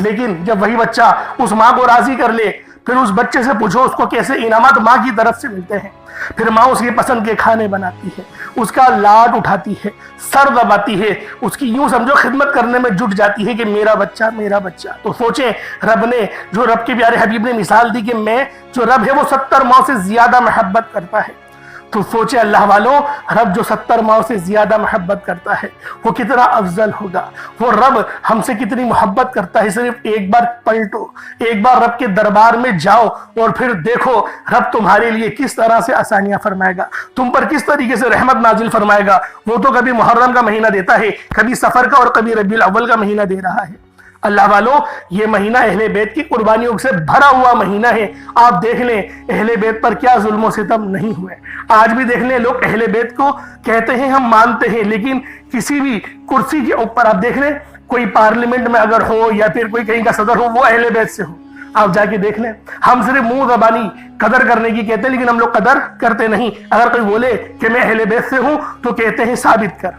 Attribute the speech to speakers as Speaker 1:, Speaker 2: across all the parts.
Speaker 1: لیکن جب وہی بچہ اس ماں کو راضی کر لے، پھر اس بچے سے پوچھو اس کو کیسے انعامات ماں کی طرف سے ملتے ہیں، پھر ماں اس کی پسند کے کھانے بناتی ہے، اس کا لاڈ اٹھاتی ہے، سر دباتی ہے، اس کی یوں سمجھو خدمت کرنے میں جٹ جاتی ہے کہ میرا بچہ میرا بچہ۔ تو سوچیں رب نے، جو رب کے پیارے حبیب نے مثال دی کہ میں جو رب ہے وہ 70 ماؤں سے زیادہ محبت کرتا ہے، تو سوچے اللہ والوں رب جو 70 ماؤں سے زیادہ محبت کرتا ہے وہ کتنا افضل ہوگا، وہ رب ہم سے کتنی محبت کرتا ہے۔ صرف ایک بار پلٹو، ایک بار رب کے دربار میں جاؤ اور پھر دیکھو رب تمہارے لیے کس طرح سے آسانیاں فرمائے گا، تم پر کس طریقے سے رحمت نازل فرمائے گا۔ وہ تو کبھی محرم کا مہینہ دیتا ہے، کبھی سفر کا اور کبھی ربیع الاول کا مہینہ دے رہا ہے۔ اللہ والوں یہ مہینہ اہل بیت کی قربانیوں سے بھرا ہوا مہینہ ہے۔ آپ دیکھ لیں اہل بیت پر کیا ظلم و ستم نہیں ہوئے۔ آج بھی دیکھ لیں لوگ اہل بیت کو کہتے ہیں ہم مانتے ہیں، لیکن کسی بھی کرسی کے اوپر آپ دیکھ لیں کوئی پارلیمنٹ میں اگر ہو یا پھر کوئی کہیں کا صدر ہو وہ اہل بیت سے ہو، آپ جا کے دیکھ لیں۔ ہم صرف منہ زبانی قدر کرنے کی کہتے ہیں لیکن ہم لوگ قدر کرتے نہیں۔ اگر کوئی بولے کہ میں اہل بیت سے ہوں تو کہتے ہیں ثابت کر۔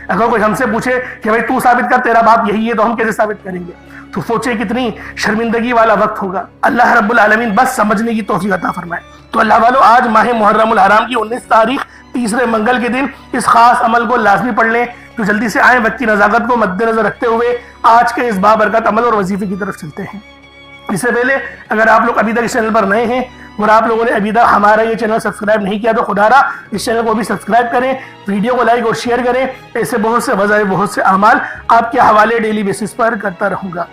Speaker 1: اگر کوئی ہم سے پوچھے کہ بھائی تو ثابت کر تیرا باپ یہی ہے تو ہم کیسے ثابت کریں گے؟ تو سوچے کتنی شرمندگی والا وقت ہوگا۔ اللہ رب العالمین بس سمجھنے کی توفیق عطا فرمائے۔ تو اللہ والو آج ماہ محرم الحرام کی 19 تاریخ تیسرے منگل کے دن اس خاص عمل کو لازمی پڑھ لیں۔ تو جلدی سے آئیں، وقت کی نزاکت کو مد نظر رکھتے ہوئے آج کے اس بابرکت عمل اور وظیفے کی طرف چلتے ہیں۔ اس سے پہلے اگر آپ لوگ ابھی تک اس چینل پر نئے ہیں اور آپ لوگوں نے ابھی تک ہمارا یہ چینل سبسکرائب نہیں کیا تو خدا را اس چینل کو بھی سبسکرائب کریں، ویڈیو کو لائک اور شیئر کریں۔ ایسے بہت سے وظائف، بہت سے اعمال آپ کے حوالے ڈیلی بیسس پر کرتا رہوں گا۔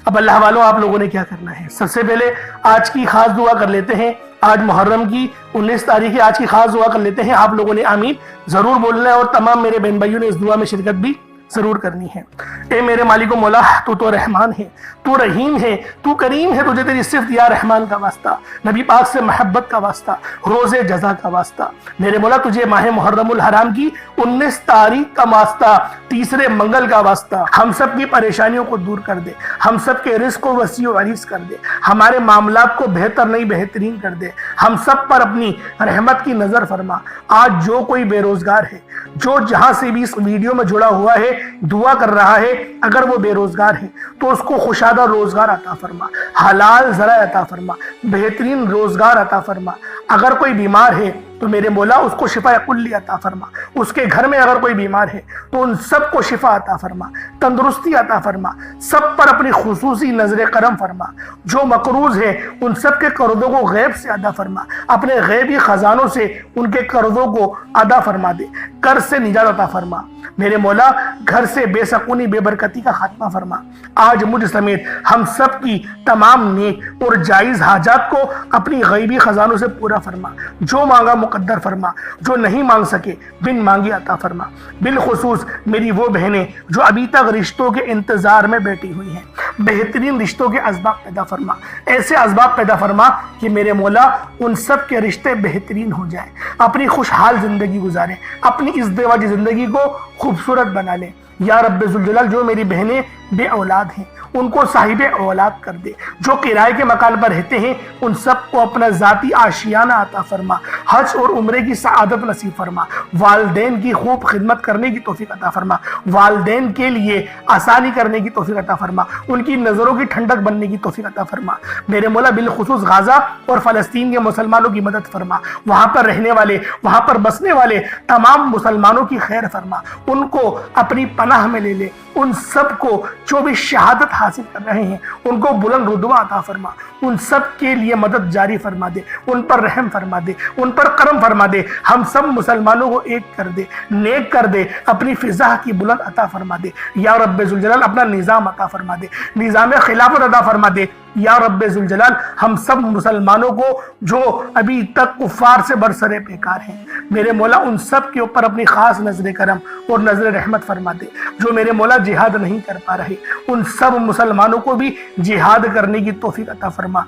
Speaker 1: اب اللہ والوں آپ لوگوں نے کیا کرنا ہے، سب سے پہلے آج کی خاص دعا کر لیتے ہیں۔ آج محرم کی 19 تاریخ ہے، آج کی خاص دعا کر لیتے ہیں۔ آپ لوگوں نے آمین ضرور بولنا ہے اور تمام میرے بہن بھائیوں نے اس دعا میں شرکت بھی ضرور کرنی ہے۔ اے میرے مالک و مولا، تو رحمان ہے، تو رحیم ہے، تو کریم ہے، تجھے تیری صفت یا رحمان کا واسطہ، نبی پاک سے محبت کا واسطہ، روز جزا کا واسطہ، میرے مولا تجھے ماہ محرم الحرام کی 19 تاریخ کا واسطہ، تیسرے منگل کا واسطہ، ہم سب کی پریشانیوں کو دور کر دے، ہم سب کے رزق کو وسیع و عریض کر دے، ہمارے معاملات کو بہتر نہیں بہترین کر دے، ہم سب پر اپنی رحمت کی نظر فرما۔ آج جو کوئی بے روزگار ہے، جو جہاں سے بھی اس ویڈیو میں جڑا ہوا ہے دعا کر رہا ہے، اگر وہ بے روزگار ہے تو اس کو خوشادہ روزگار عطا فرما، حلال ذرائع عطا فرما، بہترین روزگار عطا فرما۔ اگر کوئی بیمار ہے تو میرے مولا اس کو شفا کلی عطا فرما، اس کے گھر میں اگر کوئی بیمار ہے تو ان سب کو شفا عطا فرما، تندرستی عطا فرما، سب پر اپنی خصوصی نظر کرم فرما۔ جو مقروض ہے ان سب کے قرضوں کو غیب سے ادا فرما، اپنے غیبی خزانوں سے ان کے قرضوں کو ادا فرما دے، قرض سے نجات عطا فرما۔ میرے مولا گھر سے بے سکونی بے برکتی کا خاتمہ فرما۔ آج مجھ سمیت ہم سب کی تمام نیک اور جائز حاجات کو اپنی غیبی خزانوں سے پورا فرما، جو مانگا مقدر فرما، جو نہیں مانگ سکے بن مانگی عطا فرما۔ بالخصوص میری وہ بہنیں جو ابھی تک رشتوں کے انتظار میں بیٹھی ہوئی ہیں، بہترین رشتوں کے اسباب پیدا فرما، ایسے اسباب پیدا فرما کہ میرے مولا ان سب کے رشتے بہترین ہو جائیں، اپنی خوشحال زندگی گزاریں، اپنی ازدواجی زندگی کو خوبصورت بنا لیں۔ یا رب ذوالجلال جو میری بہنیں بے اولاد ہیں ان کو صاحب اولاد کر دے، جو کرائے کے مکان پر رہتے ہیں ان سب کو اپنا ذاتی آشیانہ عطا فرما، حج اور عمرے کی سعادت نصیب فرما، والدین کی خوب خدمت کرنے کی توفیق عطا فرما، والدین کے لیے آسانی کرنے کی توفیق عطا فرما، ان کی نظروں کی ٹھنڈک بننے کی توفیق عطا فرما۔ میرے مولا بالخصوص غزہ اور فلسطین کے مسلمانوں کی مدد فرما، وہاں پر رہنے والے، وہاں پر بسنے والے تمام مسلمانوں کی خیر فرما، ان کو اپنی پناہ میں لے لے، ان سب کو جو بھی شہادت حاصل کر رہے ہیں ان کو بلند رتبہ عطا فرما، ان سب کے لیے مدد جاری فرما دے، ان پر رحم فرما دے، ان پر کرم فرما دے، ہم سب مسلمانوں کو ایک کر دے، نیک کر دے، اپنی فضا کی بلند عطا فرما دے۔ یا رب ذوالجلال اپنا نظام عطا فرما دے، نظام خلافت عطا فرما دے۔ یا رب ذوالجلال ہم سب مسلمانوں کو جو ابھی تک کفار سے برسر پیکار ہیں میرے مولا ان سب کے اوپر اپنی خاص نظر کرم اور نظر رحمت فرما دے۔ جو میرے مولا جہاد نہیں کر پا رہے ان سب مسلمانوں کو بھی جہاد کرنے کی توفیق عطا فرما۔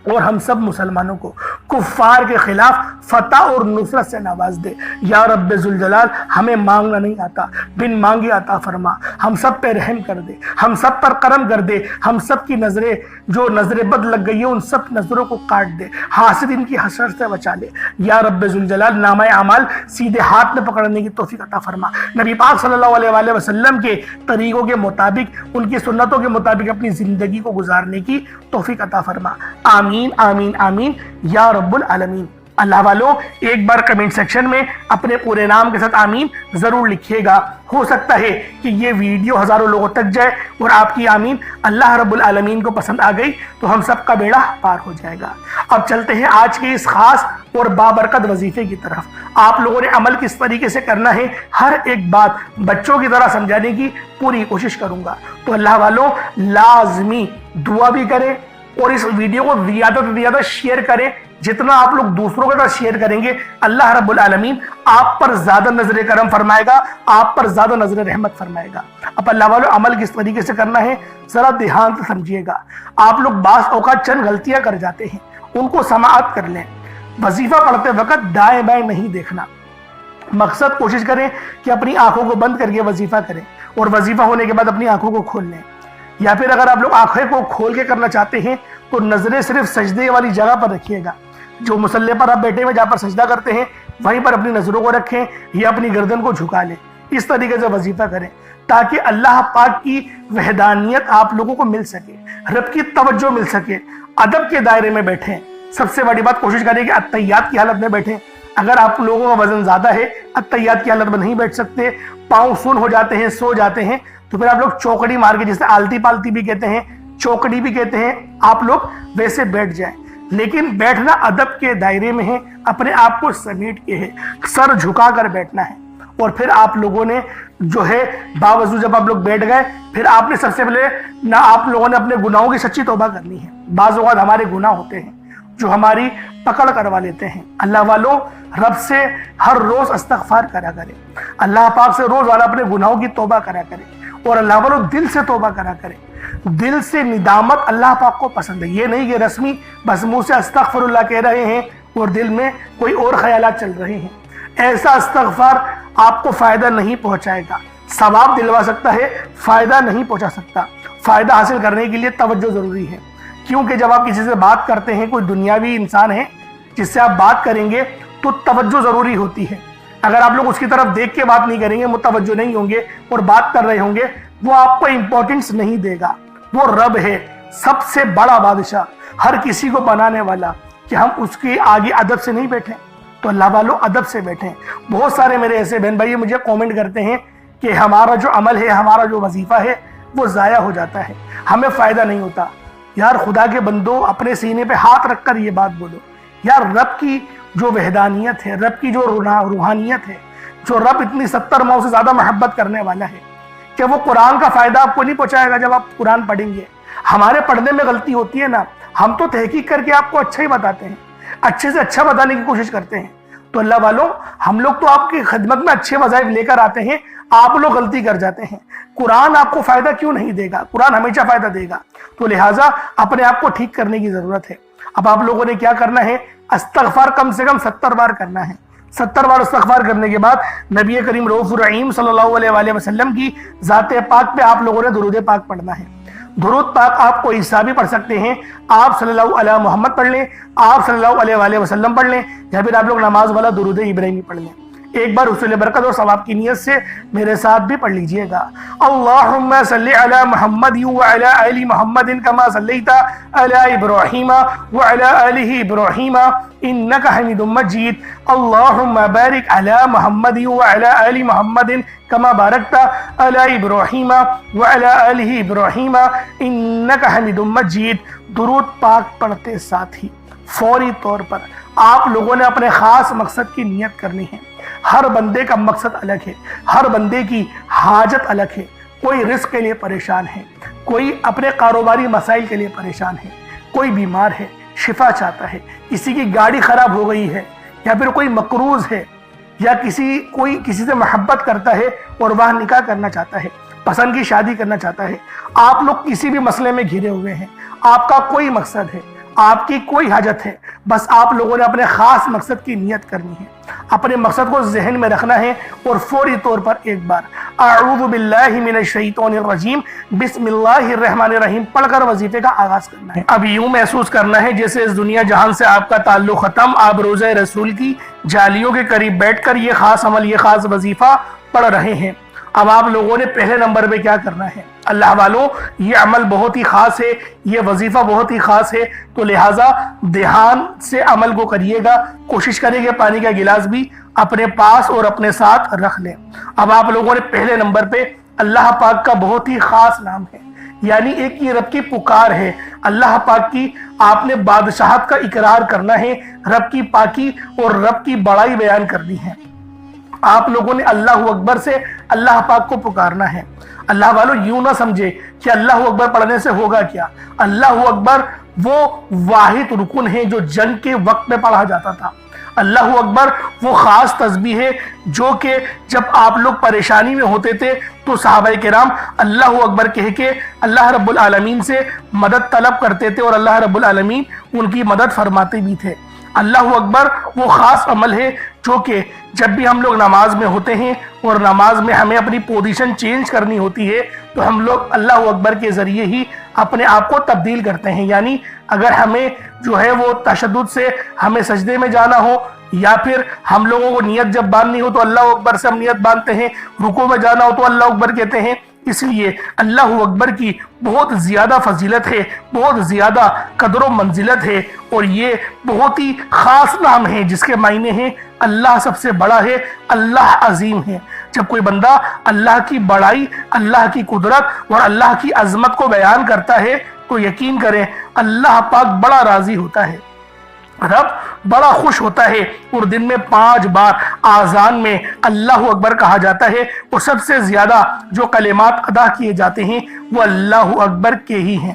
Speaker 1: اور ہم سب مسلمانوں کو کفار کے خلاف فتح اور نصرت سے نواز دے۔ یا رب ذوالجلال، ہمیں مانگنا نہیں آتا، بن مانگے عطا فرما، ہم سب پہ رحم کر دے، ہم سب پر کرم کر دے، ہم سب کی نظریں جو نظر بد لگ گئی ہے ان سب نظروں کو کاٹ دے، حاسد ان کی حسرت سے بچا لے۔ یا رب ذوالجلال، نامہ اعمال سیدھے ہاتھ میں پکڑنے کی توفیق عطا فرما، نبی پاک صلی اللہ علیہ وآلہ وسلم کے طریقوں کے مطابق، ان کی سنتوں کے مطابق اپنی زندگی کو گزارنے کی توفیق عطا فرما۔ آمین آمین آمین یا رب العالمین۔ اللہ والوں، ایک بار کمنٹ سیکشن میں اپنے پورے نام کے ساتھ آمین ضرور لکھیے گا۔ ہو سکتا ہے کہ یہ ویڈیو ہزاروں لوگوں تک جائے اور آپ کی آمین اللہ رب العالمین کو پسند آ گئی تو ہم سب کا بیڑا پار ہو جائے گا۔ اب چلتے ہیں آج کے اس خاص اور بابرکت وظیفے کی طرف۔ آپ لوگوں نے عمل کس طریقے سے کرنا ہے، ہر ایک بات بچوں کی طرح سمجھانے کی پوری کوشش کروں گا۔ تو اللہ والوں، لازمی دعا بھی کریں اور اس ویڈیو کو زیادہ سے زیادہ شیئر کریں۔ جتنا آپ لوگ دوسروں کے ساتھ شیئر کریں گے، اللہ رب العالمین آپ پر زیادہ نظر کرم فرمائے گا، آپ پر زیادہ نظر رحمت فرمائے گا۔ اب اللہ والوں، عمل کس طریقے سے کرنا ہے ذرا دھیان سے سمجھیے گا۔ آپ لوگ بعض اوقات چند غلطیاں کر جاتے ہیں، ان کو سماعت کر لیں۔ وظیفہ پڑھتے وقت دائیں بائیں نہیں دیکھنا۔ مقصد کوشش کریں کہ اپنی آنکھوں کو بند کر کے وظیفہ کریں اور وظیفہ ہونے کے بعد اپنی آنکھوں کو کھول لیں، یا پھر اگر آپ لوگ آنکھیں کو کھول کے کرنا چاہتے ہیں تو نظریں صرف سجدے والی جگہ پر رکھیے گا۔ جو مصلی پر آپ بیٹھے ہوئے جہاں پر سجدہ کرتے ہیں وہیں پر اپنی نظروں کو رکھیں یا اپنی گردن کو جھکا لیں۔ اس طریقے سے وظیفہ کریں تاکہ اللہ پاک کی وحدانیت آپ لوگوں کو مل سکے، رب کی توجہ مل سکے۔ ادب کے دائرے میں بیٹھیں۔ سب سے بڑی بات، کوشش کریں کہ اتحیات کی حالت میں بیٹھیں۔ اگر آپ لوگوں کا وزن زیادہ ہے، اتحیات کی حالت میں نہیں بیٹھ سکتے، پاؤں سن ہو جاتے ہیں، سو جاتے ہیں، تو پھر آپ لوگ چوکڑی مار کے، جسے آلتی پالتی بھی کہتے ہیں، چوکڑی بھی کہتے ہیں، آپ لوگ ویسے بیٹھ جائیں۔ لیکن بیٹھنا ادب کے دائرے میں ہے، اپنے آپ کو سمیٹ کے ہے، سر جھکا کر بیٹھنا ہے۔ اور پھر آپ لوگوں نے جو ہے باوضو جب آپ لوگ بیٹھ گئے، پھر آپ نے سب سے پہلے نہ آپ لوگوں نے اپنے گناہوں کی سچی توبہ کرنی ہے۔ بعض اوقات ہمارے گناہ ہوتے ہیں جو ہماری پکڑ کروا لیتے ہیں۔ اللہ والوں، رب سے ہر روز استغفار کرا کرے، اللہ پاک سے روزانہ اپنے گناہوں کی توبہ کرا کرے، اور اللہ والوں دل سے توبہ کرا کرے۔ دل سے ندامت اللہ پاک کو پسند ہے، یہ نہیں کہ رسمی بس منہ سے استغفر اللہ کہہ رہے ہیں اور دل میں کوئی اور خیالات چل رہے ہیں۔ ایسا استغفار آپ کو فائدہ نہیں پہنچائے گا، ثواب دلوا سکتا ہے، فائدہ نہیں پہنچا سکتا۔ فائدہ حاصل کرنے کے لیے توجہ ضروری ہے، کیونکہ جب آپ کسی سے بات کرتے ہیں، کوئی دنیاوی انسان ہے جس سے آپ بات کریں گے تو توجہ ضروری ہوتی ہے۔ اگر آپ لوگ اس کی طرف دیکھ کے بات نہیں کریں گے، متوجہ نہیں ہوں گے اور بات کر رہے ہوں گے، وہ آپ کو امپورٹنس نہیں دے گا۔ وہ رب ہے، سب سے بڑا بادشاہ، ہر کسی کو بنانے والا، کہ ہم اس کے آگے ادب سے نہیں بیٹھیں۔ تو اللہ والوں، ادب سے بیٹھیں۔ بہت سارے میرے ایسے بہن بھائی مجھے کومنٹ کرتے ہیں کہ ہمارا جو عمل ہے، ہمارا جو وظیفہ ہے وہ ضائع ہو جاتا ہے، ہمیں فائدہ نہیں ہوتا۔ یار خدا کے بندو، اپنے سینے پہ ہاتھ رکھ کر یہ بات بولو، یار رب کی جو وحدانیت ہے، رب کی جو روحانیت ہے، جو رب اتنی 70 ماؤں سے زیادہ محبت کرنے والا ہے، کہ وہ قرآن کا فائدہ آپ کو نہیں پہنچائے گا جب آپ قرآن پڑھیں گے۔ ہمارے پڑھنے میں غلطی ہوتی ہے نا، ہم تو تحقیق کر کے آپ کو اچھا ہی بتاتے ہیں، اچھے سے اچھا بتانے کی کوشش کرتے ہیں۔ تو اللہ والوں، ہم لوگ تو آپ کی خدمت میں اچھے وظائف لے کر آتے ہیں، آپ لوگ غلطی کر جاتے ہیں۔ قرآن آپ کو فائدہ کیوں نہیں دے گا؟ قرآن ہمیشہ فائدہ دے گا۔ تو لہٰذا اپنے آپ کو ٹھیک کرنے کی ضرورت ہے۔ اب آپ لوگوں نے کیا کرنا ہے؟ استغفار کم سے کم 70 بار کرنا ہے۔ 70 بار استغفار کرنے کے بعد نبی کریم رؤوف الرحیم صلی اللہ علیہ وآلہ وسلم کی ذات پاک پہ آپ لوگوں نے درود پاک پڑھنا ہے۔ درود پاک آپ کو عیسیٰ بھی پڑھ سکتے ہیں، آپ صلی اللہ علیہ محمد پڑھ لیں، آپ صلی اللہ علیہ وآلہ وسلم پڑھ لیں، یا پھر آپ لوگ نماز والا درود ابراہیمی پڑھ لیں۔ ایک بار حصول برکت اور ثواب کی نیت سے میرے ساتھ بھی پڑھ لیجئے گا۔ اللہم صلی علی محمد وعلی آل محمد کما صلیت علی ابراہیم وعلی آل ابراہیم انک حمید مجید۔ اللہم بارک علی محمد وعلی آل محمد کما بارکت علی ابراہیم وعلی آل ابراہیم انک حمید مجید۔ درود پاک پڑھتے ساتھ ہی فوری طور پر آپ لوگوں نے اپنے خاص مقصد کی نیت کرنی ہے۔ ہر بندے کا مقصد الگ ہے، ہر بندے کی حاجت الگ ہے۔ کوئی رزق کے لیے پریشان ہے، کوئی اپنے کاروباری مسائل کے لیے پریشان ہے، کوئی بیمار ہے، شفا چاہتا ہے، کسی کی گاڑی خراب ہو گئی ہے، یا پھر کوئی مقروض ہے، یا کوئی کسی سے محبت کرتا ہے اور وہاں نکاح کرنا چاہتا ہے، پسند کی شادی کرنا چاہتا ہے۔ آپ لوگ کسی بھی مسئلے میں گھرے ہوئے ہیں، آپ کا کوئی مقصد ہے، آپ کی کوئی حاجت ہے، بس آپ لوگوں نے اپنے خاص مقصد کی نیت کرنی ہے، اپنے مقصد کو ذہن میں رکھنا ہے اور فوری طور پر ایک بار اعوذ باللہ من الشیطان الرجیم بسم اللہ الرحمن الرحیم پڑھ کر وظیفے کا آغاز کرنا ہے۔ اب یوں محسوس کرنا ہے جیسے اس دنیا جہان سے آپ کا تعلق ختم، آپ روضہ رسول کی جالیوں کے قریب بیٹھ کر یہ خاص عمل، یہ خاص وظیفہ پڑھ رہے ہیں۔ اب آپ لوگوں نے پہلے نمبر پہ کیا کرنا ہے؟ اللہ والوں، یہ عمل بہت ہی خاص ہے، یہ وظیفہ بہت ہی خاص ہے، تو لہٰذا دھیان سے عمل کو کریے گا، کوشش کریں کہ پانی کا گلاس بھی اپنے پاس اور اپنے ساتھ رکھ لیں۔ اب آپ لوگوں نے پہلے نمبر پہ اللہ پاک کا بہت ہی خاص نام ہے، یعنی ایک یہ رب کی پکار ہے، اللہ پاک کی آپ نے بادشاہت کا اقرار کرنا ہے، رب کی پاکی اور رب کی بڑائی بیان کرنی ہے۔ آپ لوگوں نے اللہ اکبر سے اللہ پاک کو پکارنا ہے۔ اللہ والوں، یوں نہ سمجھے کہ اللہ اکبر پڑھنے سے ہوگا کیا۔ اللہ اکبر وہ واحد رکن ہے جو جنگ کے وقت میں پڑھا جاتا تھا۔ اللہ اکبر وہ خاص تسبیح ہے جو کہ جب آپ لوگ پریشانی میں ہوتے تھے تو صحابہ کرام اللہ اکبر کہہ کے اللہ رب العالمین سے مدد طلب کرتے تھے اور اللہ رب العالمین ان کی مدد فرماتے بھی تھے۔ اللہ اکبر وہ خاص عمل ہے جو کہ جب بھی ہم لوگ نماز میں ہوتے ہیں اور نماز میں ہمیں اپنی پوزیشن چینج کرنی ہوتی ہے تو ہم لوگ اللہ اکبر کے ذریعے ہی اپنے آپ کو تبدیل کرتے ہیں۔ یعنی اگر ہمیں جو ہے وہ تشدد سے ہمیں سجدے میں جانا ہو یا پھر ہم لوگوں کو نیت جب باندھنی ہو تو اللہ اکبر سے ہم نیت باندھتے ہیں، رکوع میں جانا ہو تو اللہ اکبر کہتے ہیں۔ اس لیے اللہ اکبر کی بہت زیادہ فضیلت ہے، بہت زیادہ قدر و منزلت ہے اور یہ بہت ہی خاص نام ہے جس کے معنی ہیں اللہ سب سے بڑا ہے، اللہ عظیم ہے۔ جب کوئی بندہ اللہ کی بڑائی، اللہ کی قدرت اور اللہ کی عظمت کو بیان کرتا ہے تو یقین کریں اللہ پاک بڑا راضی ہوتا ہے، رب بڑا خوش ہوتا ہے، اور دن میں 5 بار آذان میں اللہ اکبر کہا جاتا ہے اور سب سے زیادہ جو کلمات ادا کیے جاتے ہیں وہ اللہ اکبر کے ہی ہیں۔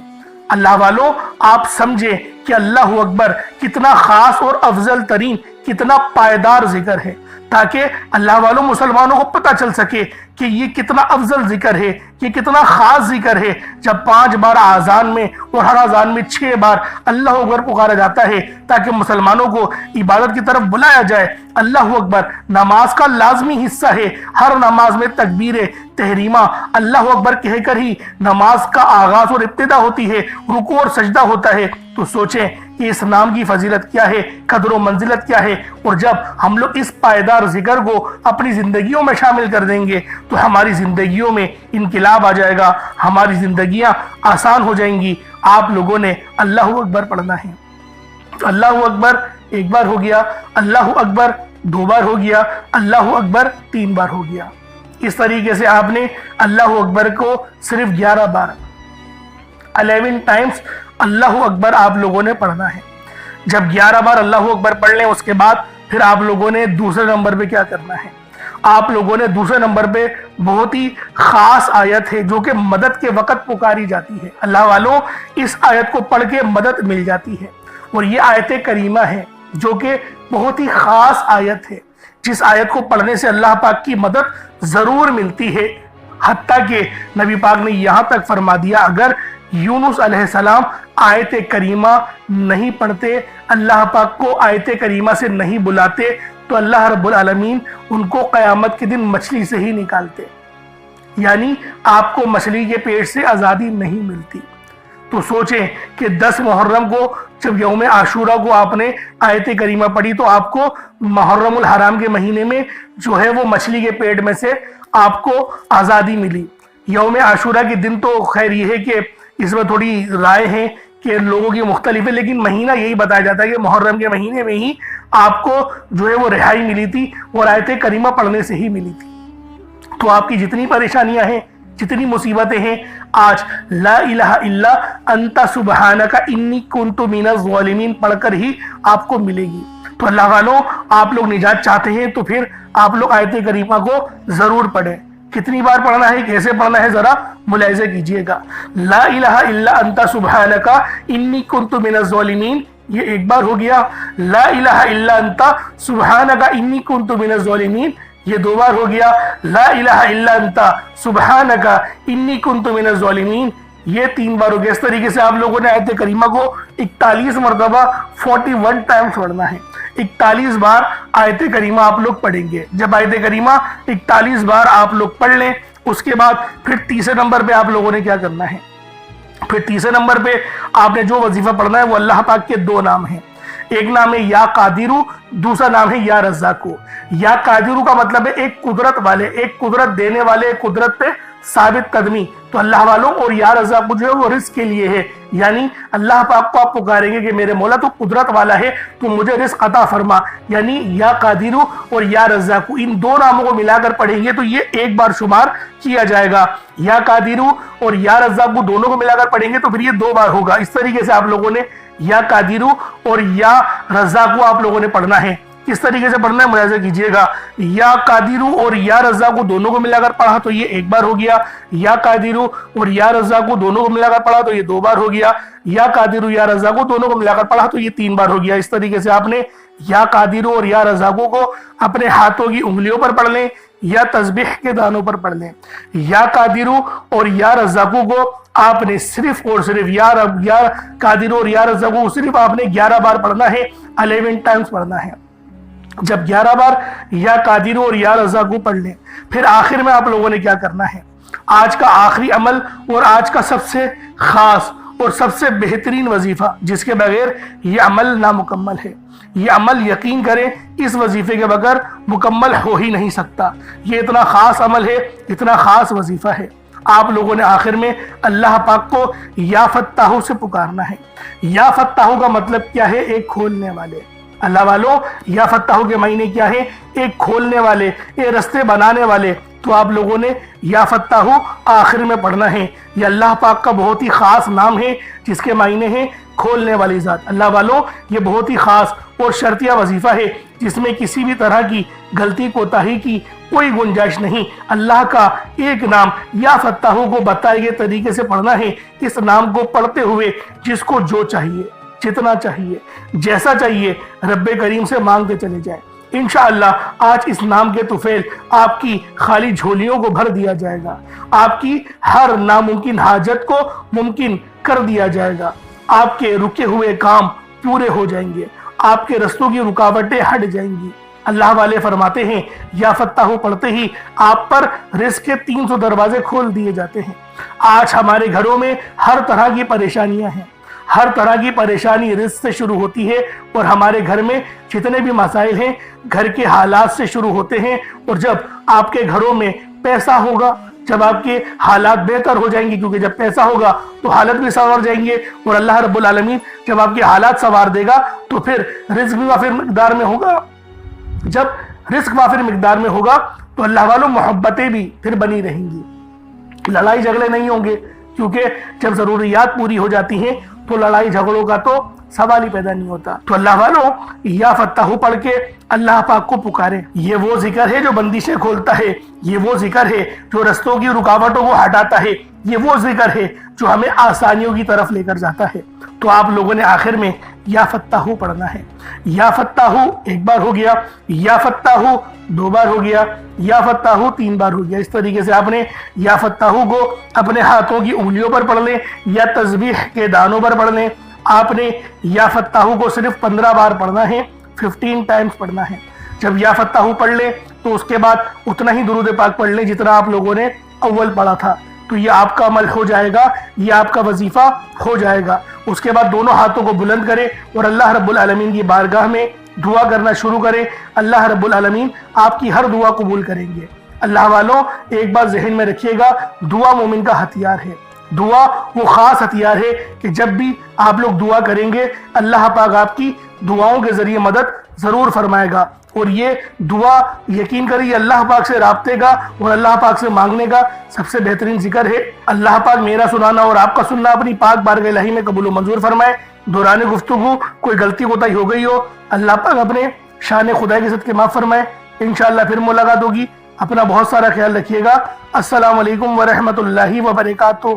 Speaker 1: اللہ والوں، آپ سمجھیں کہ اللہ اکبر کتنا خاص اور افضل ترین، کتنا پائیدار ذکر ہے، تاکہ اللہ والوں مسلمانوں کو پتہ چل سکے کہ یہ کتنا افضل ذکر ہے، یہ کتنا خاص ذکر ہے۔ جب 5 بار آذان میں اور ہر آذان میں 6 بار اللہ اکبر پکارا جاتا ہے تاکہ مسلمانوں کو عبادت کی طرف بلایا جائے۔ اللہ اکبر نماز کا لازمی حصہ ہے، ہر نماز میں تکبیر تحریمہ اللہ اکبر کہہ کر ہی نماز کا آغاز اور ابتدا ہوتی ہے، رکوع اور سجدہ ہوتا ہے۔ تو سوچیں کہ اس نام کی فضیلت کیا ہے، قدر و منزلت کیا ہے، اور جب ہم لوگ اس پائیدار ذکر کو اپنی زندگیوں میں شامل کر دیں گے تو ہماری زندگیوں میں انقلاب آ جائے گا، ہماری زندگیاں آسان ہو جائیں گی۔ آپ لوگوں نے اللہ اکبر پڑھنا ہے۔ اللہ اکبر 1 بار ہو گیا، اللہ اکبر 2 بار ہو گیا، اللہ اکبر 3 بار ہو گیا۔ اس طریقے سے آپ نے اللہ اکبر کو صرف 11 بار 11 ٹائمز اللہ اکبر آپ لوگوں نے پڑھنا ہے۔ جب 11 بار اللہ اکبر پڑھ لیں اس کے بعد پھر آپ لوگوں نے دوسرے نمبر پہ کیا کرنا ہے؟ آپ لوگوں نے دوسرے نمبر پہ بہت ہی خاص آیت ہے جو کہ مدد کے وقت پکاری جاتی ہے۔ اللہ والوں، اس آیت کو پڑھ کے مدد مل جاتی ہے، اور یہ آیت کریمہ ہے جو کہ بہت ہی خاص آیت ہے، جس آیت کو پڑھنے سے اللہ پاک کی مدد ضرور ملتی ہے۔ حتیٰ کہ نبی پاک نے یہاں تک فرما دیا اگر یونس علیہ السلام آیت کریمہ نہیں پڑھتے، اللہ پاک کو آیت کریمہ سے نہیں بلاتے تو اللہ رب العالمین ان کو قیامت کے دن مچھلی سے ہی نکالتے، یعنی آپ کو مچھلی کے پیٹ سے آزادی نہیں ملتی۔ تو سوچیں کہ 10 محرم کو جب یوم عاشورہ کو آپ نے آیت کریمہ پڑھی تو آپ کو محرم الحرام کے مہینے میں جو ہے وہ مچھلی کے پیٹ میں سے آپ کو آزادی ملی۔ یوم عاشورہ کے دن تو خیر یہ ہے کہ اس میں تھوڑی رائے ہیں کہ لوگوں کی مختلف ہے، لیکن مہینہ یہی بتایا جاتا ہے کہ محرم کے مہینے میں ہی آپ کو جو ہے وہ رہائی ملی تھی اور آیت کریمہ پڑھنے سے ہی ملی تھی۔ تو آپ کی جتنی پریشانیاں ہیں، جتنی مصیبتیں ہیں، آج لا الہ الا انت سبحانک انی کنت من الظالمین پڑھ کر ہی آپ کو ملے گی۔ تو اللہ والوں، آپ لوگ نجات چاہتے ہیں تو پھر آپ لوگ آیت کریمہ کو ضرور پڑھیں۔ کتنی بار پڑھنا ہے، کیسے پڑھنا ہے، ذرا ملاحظہ کیجئے گا۔ لا الہ الا انت سبحانک انی کنت من الظالمین یہ 1 بار ہو گیا، لا الہ الا انت سبحانک انی کنت من الظالمین یہ 2 بار ہو گیا، لا الہ الا انت سبحانک انی کنت من الظالمین یہ 3 بار ہو گیا۔ اس طریقے سے آپ لوگوں نے آیت کریمہ کو 41 مرتبہ 41 ٹائمز پڑھنا ہے۔ 41 بار آیت کریمہ آپ لوگ پڑھیں گے۔ جب آیت کریمہ 41 بار آپ لوگ پڑھ لیں، اس کے بعد پھر تیسرے نمبر پہ آپ لوگوں نے کیا کرنا ہے؟ پھر تیسرے نمبر پہ آپ نے جو وظیفہ پڑھنا ہے وہ اللہ پاک کے 2 نام ہیں۔ ایک نام ہے یا قادرو، دوسرا نام ہے یا رزاقو۔ یا قادرو کا مطلب ہے ایک قدرت والے، ایک قدرت دینے والے، ایک قدرت پہ ثابت قدمی۔ تو اللہ والوں، اور یا رزاقو جو ہے وہ رزق کے لیے ہے، یعنی اللہ پاک کو آپ پکاریں گے کہ میرے مولا تو قدرت والا ہے، تو مجھے رزق عطا فرما۔ یعنی یا قادرو اور یا رزاقو، ان 2 ناموں کو ملا کر پڑھیں گے تو یہ 1 بار شمار کیا جائے گا۔ یا قادرو اور یا رزاقو دونوں کو ملا کر پڑھیں گے تو پھر یہ 2 بار ہوگا۔ اس طریقے سے آپ لوگوں نے یا قادرو اور یا رزاقو آپ لوگوں نے پڑھنا ہے۔ کس طریقے سے پڑھنا ہے ملاحظہ کیجئے گا۔ یا قادرو اور یا رزاقو دونوں کو ملا کر پڑھا تو یہ 1 بار ہو گیا۔ یا قادرو اور یا رزاقو دونوں کو ملا کر پڑھا تو یہ 2 بار ہو گیا۔ یا قادرو یا رزاقو دونوں کو ملا کر پڑھا تو یہ 3 بار ہو گیا۔ اس طریقے سے آپ نے یا قادرو اور یا رزاقو کو اپنے ہاتھوں کی انگلیوں پر پڑھ لیں یا تسبیح کے دانوں پر پڑھ لیں۔ یا قادرو اور یا رزاقو کو آپ نے صرف اور صرف یا قادرو اور یا رزاقو کو صرف آپ نے 11 بار پڑھنا ہے، 11 ٹائمز پڑھنا ہے۔ جب 11 بار یا قادرو اور یا رزاقو پڑھ لیں، پھر آخر میں آپ لوگوں نے کیا کرنا ہے؟ آج کا آخری عمل اور آج کا سب سے خاص اور سب سے بہترین وظیفہ، جس کے بغیر یہ عمل نامکمل ہے۔ یہ عمل یقین کریں اس وظیفے کے بغیر مکمل ہو ہی نہیں سکتا۔ یہ اتنا خاص عمل ہے، اتنا خاص وظیفہ ہے۔ آپ لوگوں نے آخر میں اللہ پاک کو یا فتاحو سے پکارنا ہے۔ یا فتاحو کا مطلب کیا ہے؟ ایک کھولنے والے۔ اللہ والوں، یا فتاحو کے معنی کیا ہے؟ ایک کھولنے والے، ایک رستے بنانے والے۔ تو آپ لوگوں نے یا فتاحو آخر میں پڑھنا ہے۔ یہ اللہ پاک کا بہت ہی خاص نام ہے جس کے معنی ہے کھولنے والی ذات۔ اللہ والوں، یہ بہت ہی خاص اور شرطیہ وظیفہ ہے جس میں کسی بھی طرح کی غلطی کوتاہی کی کوئی گنجائش نہیں۔ اللہ کا ایک نام یا فتاحو کو بتائے گئے طریقے سے پڑھنا ہے۔ اس نام کو پڑھتے ہوئے جس کو جو چاہیے، جتنا چاہیے، جیسا چاہیے، رب کریم سے مانگتے چلے جائیں۔ انشاءاللہ آج اس نام کے طفیل آپ کی خالی جھولیوں کو بھر دیا جائے گا، آپ کی ہر ناممکن حاجت کو ممکن کر دیا جائے گا، آپ کے رکے ہوئے کام پورے ہو جائیں گے، آپ کے رستوں کی رکاوٹیں ہٹ جائیں گی۔ اللہ والے فرماتے ہیں یا فتاحو پڑھتے ہی آپ پر رزق کے 300 دروازے کھول دیے جاتے ہیں۔ آج ہمارے گھروں میں ہر طرح کی پریشانیاں ہیں، ہر طرح کی پریشانی رزق سے شروع ہوتی ہے، اور ہمارے گھر میں جتنے بھی مسائل ہیں گھر کے حالات سے شروع ہوتے ہیں۔ اور جب آپ کے گھروں میں پیسہ ہوگا، جب آپ کے حالات بہتر ہو جائیں گے، کیونکہ جب پیسہ ہوگا تو حالت بھی سنور جائیں گے، اور اللہ رب العالمین جب آپ کے حالات سنوار دے گا تو پھر رزق بھی وافر مقدار میں ہوگا۔ جب رزق وافر مقدار میں ہوگا تو اللہ والوں محبتیں بھی پھر بنی رہیں گی، لڑائی جھگڑے نہیں ہوں گے، کیونکہ جب ضروریات پوری ہو جاتی ہیں تو لڑائی جھگڑوں کا تو سوال ہی پیدا نہیں ہوتا۔ تو اللہ والوں، یا فتاحو پڑھ کے اللہ پاک کو پکاریں۔ یہ وہ ذکر ہے جو بندشیں کھولتا ہے، یہ وہ ذکر ہے جو رستوں کی رکاوٹوں کو ہٹاتا ہے، یہ وہ ذکر ہے جو ہمیں آسانیوں کی طرف لے کر جاتا ہے۔ تو آپ لوگوں نے آخر میں یا فتاحو پڑھنا ہے۔ یا فتاحو 1 بار ہو گیا، یا فتاحو 2 بار ہو گیا، یا فتاحو 3 بار ہو گیا۔ اس طریقے سے آپ نے یا فتاحو کو اپنے ہاتھوں کی انگلیوں پر پڑھ لیں یا تسبیح کے دانوں پر پڑھ لیں۔ آپ نے یا فتاحو کو صرف 15 بار پڑھنا ہے، 15 ٹائمز پڑھنا ہے۔ جب یا فتاحو پڑھ لیں تو اس کے بعد اتنا ہی درود پاک پڑھ لیں جتنا آپ لوگوں نے اول پڑھا تھا، تو یہ آپ کا عمل ہو جائے گا، یہ آپ کا وظیفہ ہو جائے گا۔ اس کے بعد دونوں ہاتھوں کو بلند کریں اور اللہ رب العالمین کی بارگاہ میں دعا کرنا شروع کریں۔ اللہ رب العالمین آپ کی ہر دعا قبول کریں گے۔ اللہ والوں، ایک بات ذہن میں رکھیے گا، دعا مومن کا ہتھیار ہے۔ دعا وہ خاص ہتھیار ہے کہ جب بھی آپ لوگ دعا کریں گے اللہ پاک آپ کی دعاؤں کے ذریعے مدد ضرور فرمائے گا۔ اور یہ دعا یقین کریے اللہ پاک سے رابطے کا اور اللہ پاک سے مانگنے کا سب سے بہترین ذکر ہے۔ اللہ پاک میرا سنانا اور آپ کا سننا اپنی پاک بارگاہ الہی میں قبول و منظور فرمائے۔ دوران گفتگو کوئی غلطی کوتاہی ہو گئی ہو، اللہ پاک اپنے شان خدا کے صدقے معاف فرمائے۔ انشاءاللہ پھر ملاقات ہوگی۔ اپنا بہت سارا خیال رکھیے گا۔ السلام علیکم ورحمۃ اللہ وبرکاتہ۔